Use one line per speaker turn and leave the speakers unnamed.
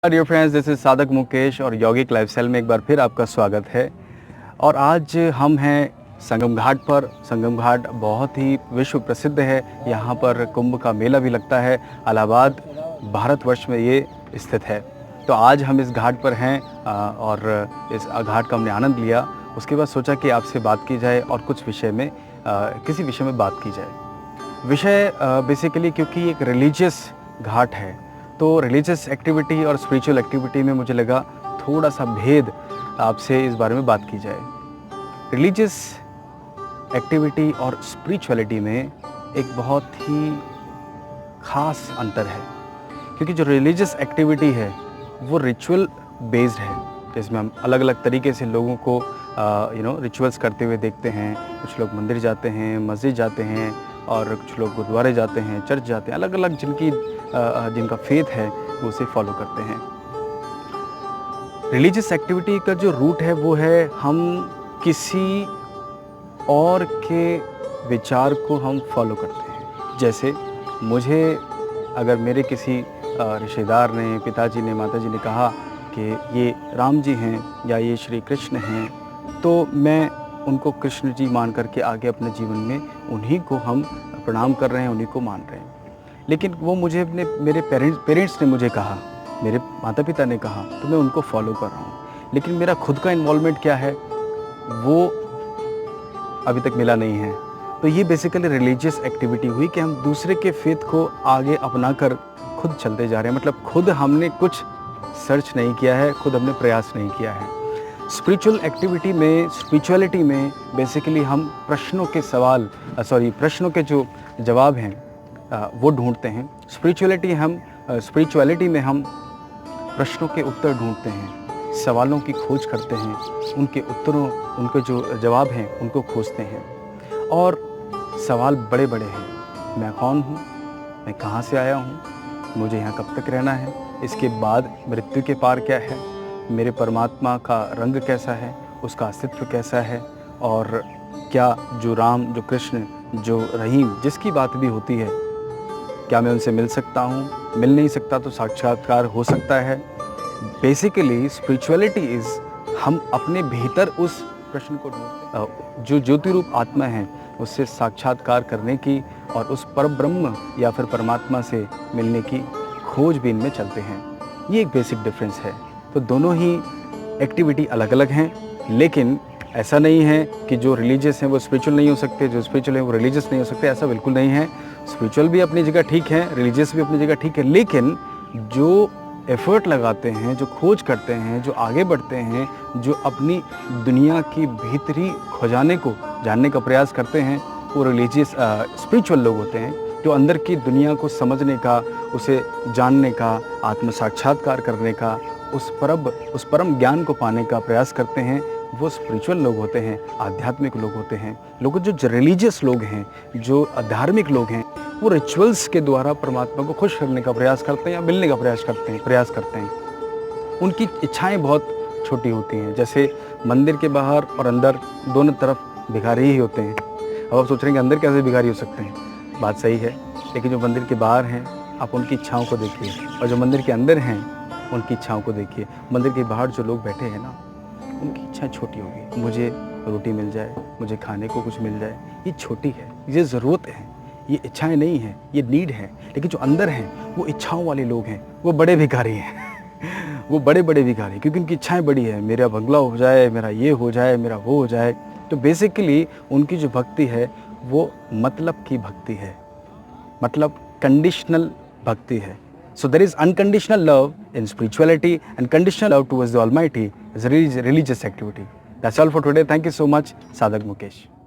Dear friends, this is साधक मुकेश और यौगिक लाइफस्टाइल में एक बार फिर आपका स्वागत है। और आज हम हैं संगम घाट पर। संगम घाट बहुत ही विश्व प्रसिद्ध है। यहाँ पर कुंभ का मेला भी लगता है। इलाहाबाद भारतवर्ष में ये स्थित है। तो आज हम इस घाट पर हैं और इस घाट का हमने आनंद लिया। उसके बाद सोचा कि आपसे बात की जाए और कुछ विषय में किसी विषय में बात की जाए। विषय बेसिकली क्योंकि एक रिलीजियस घाट है, तो रिलीजियस एक्टिविटी और स्पिरिचुअल एक्टिविटी में मुझे लगा थोड़ा सा भेद आपसे इस बारे में बात की जाए। रिलीजियस एक्टिविटी और स्पिरिचुअलिटी में एक बहुत ही ख़ास अंतर है, क्योंकि जो रिलीजियस एक्टिविटी है वो रिचुअल बेस्ड है, जिसमें हम अलग अलग तरीके से लोगों को रिचुअल्स करते हुए देखते हैं। कुछ लोग मंदिर जाते हैं, मस्जिद जाते हैं, और कुछ लोग गुरुद्वारे जाते हैं, चर्च जाते हैं। अलग अलग जिनका फेथ है वो उसे फॉलो करते हैं। रिलीजियस एक्टिविटी का जो रूट है वो है हम किसी और के विचार को हम फॉलो करते हैं। जैसे मुझे अगर मेरे किसी रिश्तेदार ने, पिताजी ने, माताजी ने कहा कि ये राम जी हैं या ये श्री कृष्ण हैं, तो मैं उनको कृष्ण जी मान करके आगे अपने जीवन में उन्हीं को हम प्रणाम कर रहे हैं, उन्हीं को मान रहे हैं। लेकिन वो मुझे मेरे पेरेंट्स ने मुझे कहा, मेरे माता पिता ने कहा, तो मैं उनको फॉलो कर रहा हूँ। लेकिन मेरा खुद का इन्वॉल्वमेंट क्या है वो अभी तक मिला नहीं है। तो ये बेसिकली रिलीजियस एक्टिविटी हुई कि हम दूसरे के फेथ को आगे अपना कर खुद चलते जा रहे हैं। मतलब खुद हमने कुछ सर्च नहीं किया है, खुद हमने प्रयास नहीं किया है। स्पिरिचुअल एक्टिविटी में, स्पिरिचुअलिटी में बेसिकली हम प्रश्नों के जो जवाब हैं वो ढूंढते हैं। स्पिरिचुअलिटी में हम प्रश्नों के उत्तर ढूंढते हैं, सवालों की खोज करते हैं, उनके जो जवाब हैं उनको खोजते हैं। और सवाल बड़े बड़े हैं। मैं कौन हूँ, मैं कहाँ से आया हूँ, मुझे यहाँ कब तक रहना है, इसके बाद मृत्यु के पार क्या है, मेरे परमात्मा का रंग कैसा है, उसका अस्तित्व कैसा है, और क्या जो राम, जो कृष्ण, जो रहीम, जिसकी बात भी होती है, क्या मैं उनसे मिल सकता हूँ, मिल नहीं सकता तो साक्षात्कार हो सकता है। बेसिकली स्पिरिचुअलिटी इज़ हम अपने भीतर उस प्रश्न को ढूंढते हैं, जो ज्योति रूप आत्मा है उससे साक्षात्कार करने की और उस परब्रह्म या फिर परमात्मा से मिलने की खोजबीन में चलते हैं। ये एक बेसिक डिफरेंस है। तो दोनों ही एक्टिविटी अलग अलग हैं, लेकिन ऐसा नहीं है कि जो रिलीजियस हैं वो स्पिरिचुअल नहीं हो सकते, जो स्पिरिचुअल हैं वो रिलीजियस नहीं हो सकते। ऐसा बिल्कुल नहीं है। स्पिरिचुअल भी अपनी जगह ठीक है, रिलीजियस भी अपनी जगह ठीक है, लेकिन जो एफर्ट लगाते हैं, जो खोज करते हैं, जो आगे बढ़ते हैं, जो अपनी दुनिया की भीतरी खजाने को जानने का प्रयास करते हैं, वो रिलीजियस स्पिरिचुअल लोग होते हैं। जो अंदर की दुनिया को समझने का, उसे जानने का, आत्म साक्षात्कार करने का, उस परम ज्ञान को पाने का प्रयास करते हैं, वो स्पिरिचुअल लोग होते हैं, आध्यात्मिक लोग होते हैं। लोग जो रिलीजियस लोग हैं, जो धार्मिक लोग हैं, वो रिचुअल्स के द्वारा परमात्मा को खुश करने का प्रयास करते हैं या मिलने का प्रयास करते हैं। उनकी इच्छाएं बहुत छोटी होती हैं। जैसे मंदिर के बाहर और अंदर दोनों तरफ भिखारी ही होते हैं। अब आप सोच रहे हैं कि अंदर कैसे भिखारी हो सकते हैं, बात सही है, लेकिन जो मंदिर के बाहर हैं आप उनकी इच्छाओं को देखिए, और जो मंदिर के अंदर हैं उनकी इच्छाओं को देखिए। मंदिर के बाहर जो लोग बैठे हैं ना, उनकी इच्छाएं छोटी होगी। मुझे रोटी मिल जाए, मुझे खाने को कुछ मिल जाए, ये छोटी है, ये ज़रूरत है, ये इच्छाएं नहीं हैं, ये नीड है। लेकिन जो अंदर हैं वो इच्छाओं वाले लोग हैं, वो बड़े भिखारी हैं वो बड़े भिखारी, क्योंकि उनकी इच्छाएं बड़ी है। मेरा बंगला हो जाए, मेरा ये हो जाए, मेरा वो हो जाए। तो बेसिकली उनकी जो भक्ति है वो मतलब की भक्ति है, मतलब कंडीशनल भक्ति है। So there is unconditional love in spirituality, and conditional love towards the Almighty is a religious activity. That's all for today. Thank you so much, Sadak Mukesh.